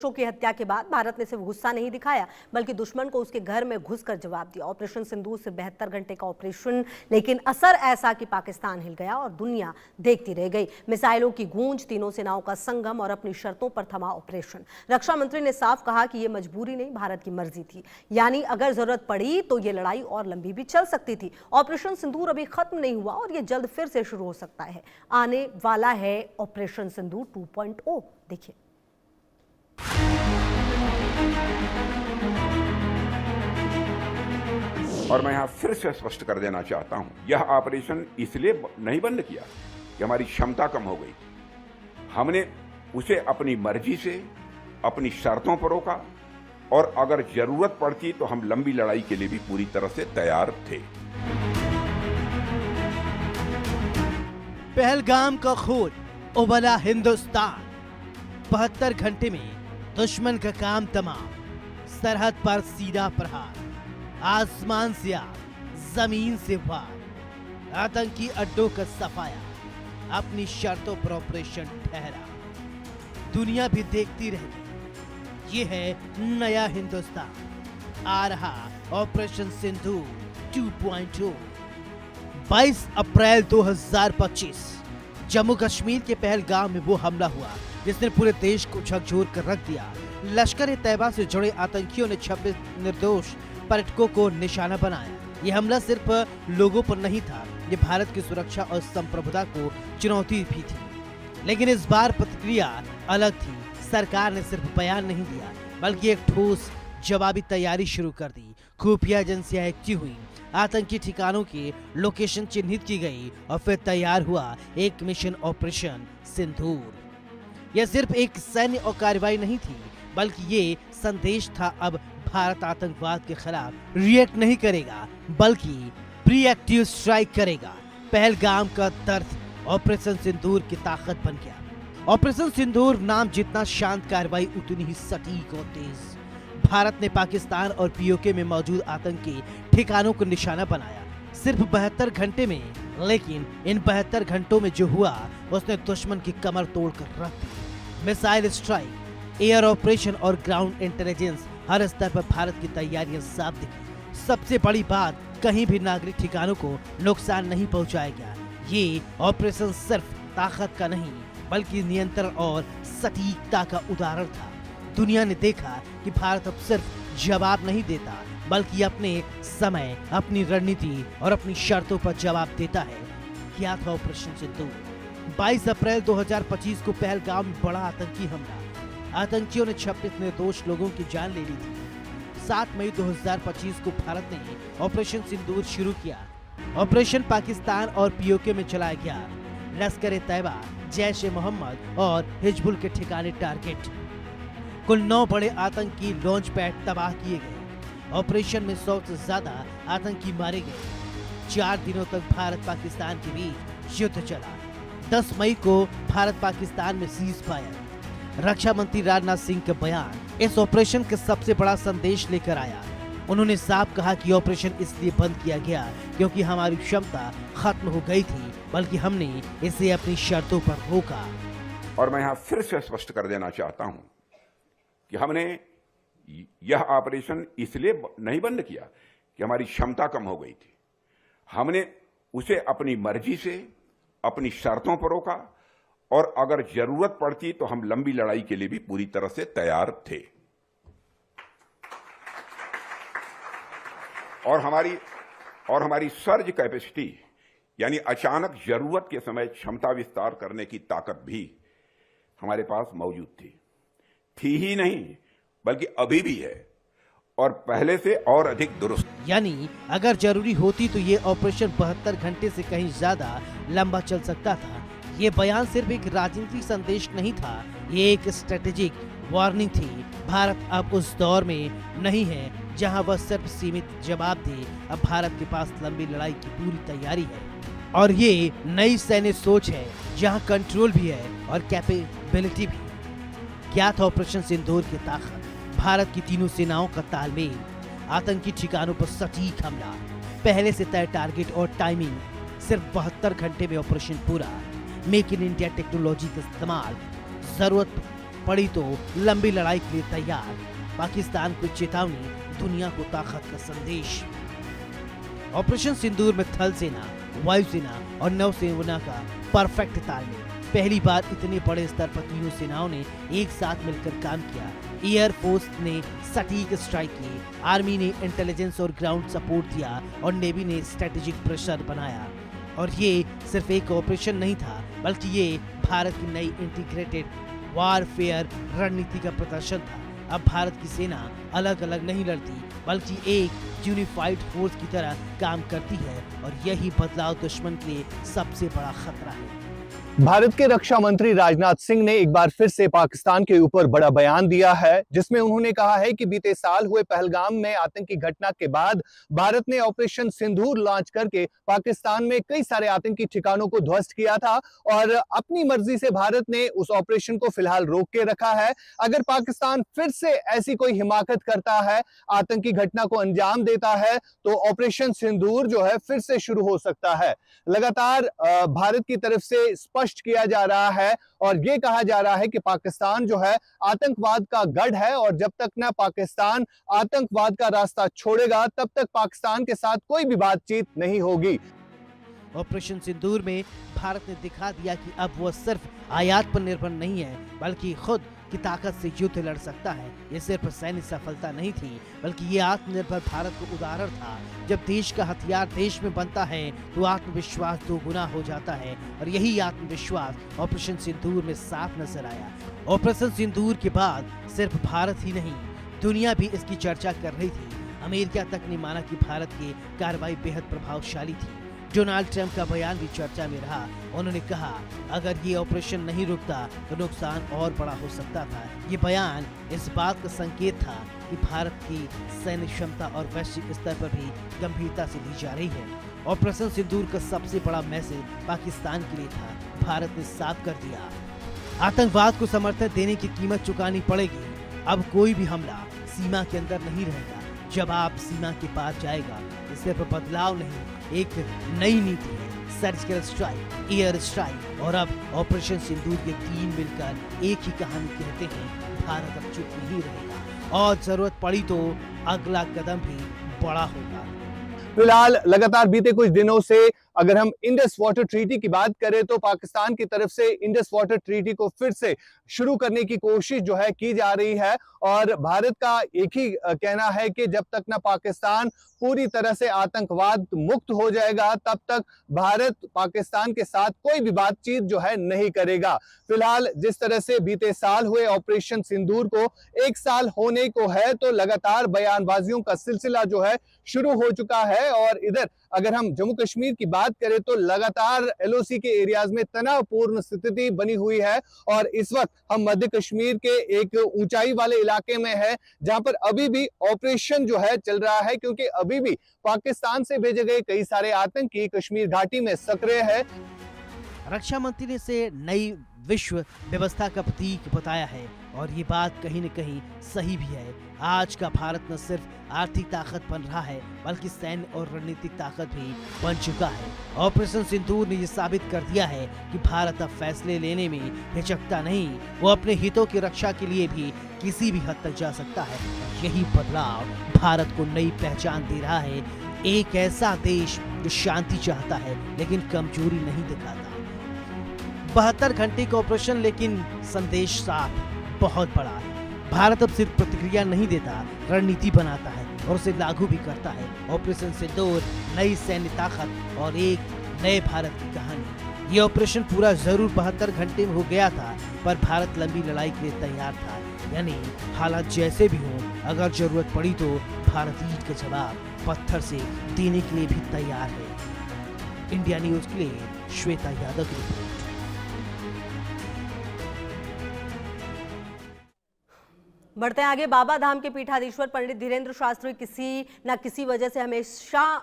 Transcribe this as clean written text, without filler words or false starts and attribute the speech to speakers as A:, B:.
A: की हत्या के बाद भारत ने सिर्फ गुस्सा नहीं दिखाया बल्कि दुश्मन को उसके घर में घुसकर जवाब दिया। ऑपरेशन सिंदूर सिर्फ 72 घंटे का ऑपरेशन, लेकिन असर ऐसा कि पाकिस्तान हिल गया और दुनिया देखती रह गई। मिसाइलों की गूंज, तीनों सेनाओं का संगम और अपनी शर्तों पर थमा ऑपरेशन। रक्षा मंत्री ने साफ कहा कि यह मजबूरी नहीं, भारत की मर्जी थी। यानी अगर जरूरत पड़ी तो ये लड़ाई और लंबी भी चल सकती थी। ऑपरेशन सिंदूर अभी खत्म नहीं हुआ और यह जल्द फिर से शुरू हो सकता है। आने वाला है ऑपरेशन सिंदूर 2.0। देखिए।
B: और मैं यहां फिर से स्पष्ट कर देना चाहता हूं, यह ऑपरेशन इसलिए नहीं बंद किया कि हमारी क्षमता कम हो गई। हमने उसे अपनी मर्जी से, अपनी शर्तों पर रोका और अगर जरूरत पड़ती तो हम लंबी लड़ाई के लिए भी पूरी तरह से तैयार थे।
C: पहलगाम का खून उबला हिंदुस्तान। 72 घंटे में दुश्मन का काम तमाम। सरहद पर सीधा प्रहार, आसमान से आग, जमीन से वार। आतंकी अड्डों का सफाया, अपनी शर्तों पर ऑपरेशन ठहरा। दुनिया भी देखती रह गई। ये है नया हिंदुस्तान। आ रहा ऑपरेशन सिंदूर 2.0। 22 अप्रैल 2025 जम्मू कश्मीर के पहलगाम में वो हमला हुआ जिसने पूरे देश को झकझोर कर रख दिया। लश्कर-ए-तैयबा से जुड़े आतंकियों ने 26 निर्दोष पर्यटकों को निशाना बनाया। यह हमला सिर्फ लोगों पर नहीं था, ये भारत की सुरक्षा और संप्रभुता को चुनौती भी थी। लेकिन इस बार प्रतिक्रिया अलग थी। सरकार ने सिर्फ बयान नहीं दिया बल्कि एक ठोस जवाबी तैयारी शुरू कर दी। खुफिया एजेंसियां एक्टिव हुई, आतंकी ठिकानों की लोकेशन चिन्हित की गई और फिर तैयार हुआ एक मिशन ऑपरेशन सिंदूर। यह सिर्फ एक सैन्य और कार्रवाई नहीं थी बल्कि ये संदेश था, अब भारत आतंकवाद के खिलाफ रिएक्ट नहीं करेगा बल्कि प्रीएक्टिव स्ट्राइक करेगा। पहलगाम का दर्द ऑपरेशन सिंदूर की ताकत बन गया। ऑपरेशन सिंदूर नाम जितना शांत, कार्रवाई उतनी ही सटीक और तेज। भारत ने पाकिस्तान और पीओके में मौजूद आतंकी ठिकानों को निशाना बनाया सिर्फ 72 घंटे में, लेकिन इन 72 घंटों में जो हुआ उसने दुश्मन की कमर तोड़कर रख दी। मिसाइल स्ट्राइक, एयर ऑपरेशन और ग्राउंड इंटेलिजेंस, हर स्तर पर भारत की तैयारियां साफ दिखी। सबसे बड़ी बात, कहीं भी नागरिक ठिकानों को नुकसान नहीं पहुंचाया गया। ये ऑपरेशन सिर्फ ताकत का नहीं बल्कि नियंत्रण और सटीकता का उदाहरण था। दुनिया ने देखा कि भारत अब सिर्फ जवाब नहीं देता बल्कि अपने समय, अपनी रणनीति और अपनी शर्तों पर जवाब देता है। क्या था ऑपरेशन सिंदूर? 22 अप्रैल 2025 को पहलगाम में बड़ा आतंकी हमला। आतंकियों ने 26 निर्दोष लोगों की जान ले ली थी। 7 मई 2025 को भारत ने ऑपरेशन सिंदूर शुरू किया। ऑपरेशन पाकिस्तान और पीओके में चलाया गया। लश्कर-ए-तैयबा, जैश-ए-मोहम्मद और हिजबुल के ठिकाने टारगेट। कुल 9 बड़े आतंकी लॉन्च पैड तबाह किए गए। ऑपरेशन में 100 से ज्यादा आतंकी मारे गए। 4 दिनों तक भारत पाकिस्तान के बीच युद्ध चला। 10 मई को भारत पाकिस्तान में सीज फायर। रक्षा मंत्री राजनाथ सिंह का बयान इस ऑपरेशन के सबसे बड़ा संदेश लेकर आया। उन्होंने साफ कहा कि ऑपरेशन इसलिए बंद किया गया क्योंकि हमारी क्षमता खत्म हो गई थी, बल्कि हमने इसे अपनी शर्तों पर रोका।
B: और मैं यहां फिर से स्पष्ट कर देना चाहता हूं कि हमने यह ऑपरेशन इसलिए नहीं बंद किया कि हमारी क्षमता कम हो गई थी। हमने उसे अपनी मर्जी से, अपनी शर्तों पर रोका और अगर जरूरत पड़ती तो हम लंबी लड़ाई के लिए भी पूरी तरह से तैयार थे। और हमारी सर्ज कैपेसिटी, यानी अचानक जरूरत के समय क्षमता विस्तार करने की ताकत भी हमारे पास मौजूद थी ही नहीं बल्कि अभी भी है और पहले से और अधिक दुरुस्त।
C: यानी अगर जरूरी होती तो ये ऑपरेशन 72 घंटे से कहीं ज्यादा लंबा चल सकता था। ये बयान सिर्फ एक राजनीतिक संदेश नहीं था, ये एक स्ट्रेटेजिक वार्निंग थी। भारत अब उस दौर में नहीं है जहां वह सिर्फ सीमित जवाब दे। अब भारत के पास लंबी लड़ाई की पूरी तैयारी है और ये नई सैन्य सोच है जहां कंट्रोल भी है और कैपेबिलिटी भी। क्या था ऑपरेशन सिंदूर की ताकत? भारत की तीनों सेनाओं का तालमेल, आतंकी ठिकानों पर सटीक हमला, पहले से तय टारगेट और टाइमिंग, सिर्फ 72 घंटे में ऑपरेशन पूरा। मेक इन इंडिया टेक्नोलॉजी का इस्तेमाल, जरूरत पड़ी तो लंबी लड़ाई के लिए तैयार। पाकिस्तान को चेतावनी, दुनिया को ताकत का संदेश। ऑपरेशन सिंदूर में थल सेना, वायुसेना और नौसेना का परफेक्ट तालमेल। पहली बार इतने बड़े स्तर पर तीनों सेनाओं ने एक साथ मिलकर काम किया। एयर फोर्स ने सटीक स्ट्राइक किए, आर्मी ने इंटेलिजेंस और ग्राउंड सपोर्ट दिया और नेवी ने स्ट्रेटेजिक प्रेशर बनाया। और ये सिर्फ एक ऑपरेशन नहीं था, बल्कि ये भारत की नई इंटीग्रेटेड वारफेयर रणनीति का प्रदर्शन था। अब भारत की सेना अलग अलग नहीं लड़ती, बल्कि एक यूनिफाइड फोर्स की तरह काम करती है और यही बदलाव दुश्मन के लिए सबसे बड़ा खतरा है।
D: भारत के रक्षा मंत्री राजनाथ सिंह ने एक बार फिर से पाकिस्तान के ऊपर बड़ा बयान दिया है, जिसमें उन्होंने कहा है कि बीते साल हुए पहलगाम में आतंकी घटना के बाद भारत ने ऑपरेशन सिंदूर लॉन्च करके पाकिस्तान में कई सारे आतंकी ठिकानों को ध्वस्त किया था और अपनी मर्जी से भारत ने उस ऑपरेशन को फिलहाल रोक के रखा है। अगर पाकिस्तान फिर से ऐसी कोई हिमाकत करता है, आतंकी घटना को अंजाम देता है, तो ऑपरेशन सिंदूर जो है फिर से शुरू हो सकता है। लगातार भारत की तरफ से स्पष्ट किया जा रहा है और यह कहा जा रहा है कि पाकिस्तान जो है आतंकवाद का गढ़ है और जब तक ना पाकिस्तान आतंकवाद का रास्ता छोड़ेगा, तब तक पाकिस्तान के साथ कोई भी बातचीत नहीं होगी।
C: ऑपरेशन सिंदूर में भारत ने दिखा दिया कि अब वह सिर्फ आयात पर निर्भर नहीं है, बल्कि खुद की ताकत से युद्ध लड़ सकता है। ये सिर्फ सैन्य सफलता नहीं थी, बल्कि ये आत्मनिर्भर भारत का उदाहरण था। जब देश का हथियार देश में बनता है तो आत्मविश्वास दोगुना हो जाता है और यही आत्मविश्वास ऑपरेशन सिंदूर में साफ नजर आया। ऑपरेशन सिंदूर के बाद सिर्फ भारत ही नहीं, दुनिया भी इसकी चर्चा कर रही थी। अमेरिका तक ने माना कि भारत की कार्रवाई बेहद प्रभावशाली थी। डोनाल्ड ट्रंप का बयान भी चर्चा में रहा। उन्होंने कहा, अगर ये ऑपरेशन नहीं रुकता तो नुकसान और बड़ा हो सकता था। ये बयान इस बात का संकेत था कि भारत की सैन्य क्षमता और वैश्विक स्तर पर भी गंभीरता से ली जा रही है। ऑपरेशन सिंदूर का सबसे बड़ा मैसेज पाकिस्तान के लिए था। भारत ने साफ कर दिया, आतंकवाद को समर्थन देने की कीमत चुकानी पड़ेगी। अब कोई भी हमला सीमा के अंदर नहीं रहेगा, जवाब सीमा के पार जाएगा। ये सिर्फ बदलाव नहीं, एक नई नीति है। सर्जिकल स्ट्राइक, एयर स्ट्राइक और अब ऑपरेशन सिंदूर के तीन मिलकर एक ही कहानी कहते हैं, भारत अब चुप नहीं रहेगा और जरूरत पड़ी तो अगला कदम भी बड़ा होगा।
D: फिलहाल लगातार बीते कुछ दिनों से अगर हम इंडस वाटर ट्रीटी की बात करें तो पाकिस्तान की तरफ से इंडस वाटर ट्रीटी को फिर से शुरू करने की कोशिश जो है की जा रही है और भारत का एक ही कहना है कि जब तक ना पाकिस्तान पूरी तरह से आतंकवाद मुक्त हो जाएगा, तब तक भारत पाकिस्तान के साथ कोई भी बातचीत जो है नहीं करेगा। फिलहाल जिस तरह से बीते साल हुए ऑपरेशन सिंदूर को एक साल होने को है, तो लगातार बयानबाजियों का सिलसिला जो है शुरू हो चुका है। और इधर अगर हम जम्मू कश्मीर की बात करें तो लगातार एलओसी के एरियाज में तनावपूर्ण स्थिति बनी हुई है और इस वक्त हम मध्य कश्मीर के एक ऊंचाई वाले इलाके में है, जहां पर अभी भी ऑपरेशन जो है चल रहा है, क्योंकि अभी भी पाकिस्तान से भेजे गए कई सारे आतंकी कश्मीर घाटी में सक्रिय है।
C: रक्षा मंत्री ने इसे नई विश्व व्यवस्था का प्रतीक बताया है और ये बात कहीं न कहीं सही भी है। आज का भारत न सिर्फ आर्थिक ताकत बन रहा है, बल्कि सैन्य और रणनीतिक ताकत भी बन चुका है। ऑपरेशन सिंदूर ने ये साबित कर दिया है कि भारत अब फैसले लेने में हिचकता नहीं, वो अपने हितों की रक्षा के लिए भी किसी भी हद तक जा सकता है। यही बदलाव भारत को नई पहचान दे रहा है, एक ऐसा देश जो शांति चाहता है लेकिन कमजोरी नहीं दिखाता। 72 घंटे का ऑपरेशन, लेकिन संदेश साफ, बहुत बड़ा है। भारत अब सिर्फ प्रतिक्रिया नहीं देता, रणनीति बनाता है और उसे लागू भी करता है। ऑपरेशन सिंदूर नई सैन्य ताकत और एक नए भारत की कहानी। ये ऑपरेशन पूरा जरूर 72 घंटे में हो गया था, पर भारत लंबी लड़ाई के लिए तैयार था। यानी हालात जैसे भी हों, अगर जरूरत पड़ी तो भारत ईंट का जवाब पत्थर से देने के लिए भी तैयार है। इंडिया न्यूज के लिए श्वेता यादव की रिपोर्ट।
A: बढ़ते हैं आगे। बाबा धाम के पीठाधीश्वर पंडित धीरेन्द्र शास्त्री किसी न किसी वजह से हमेशा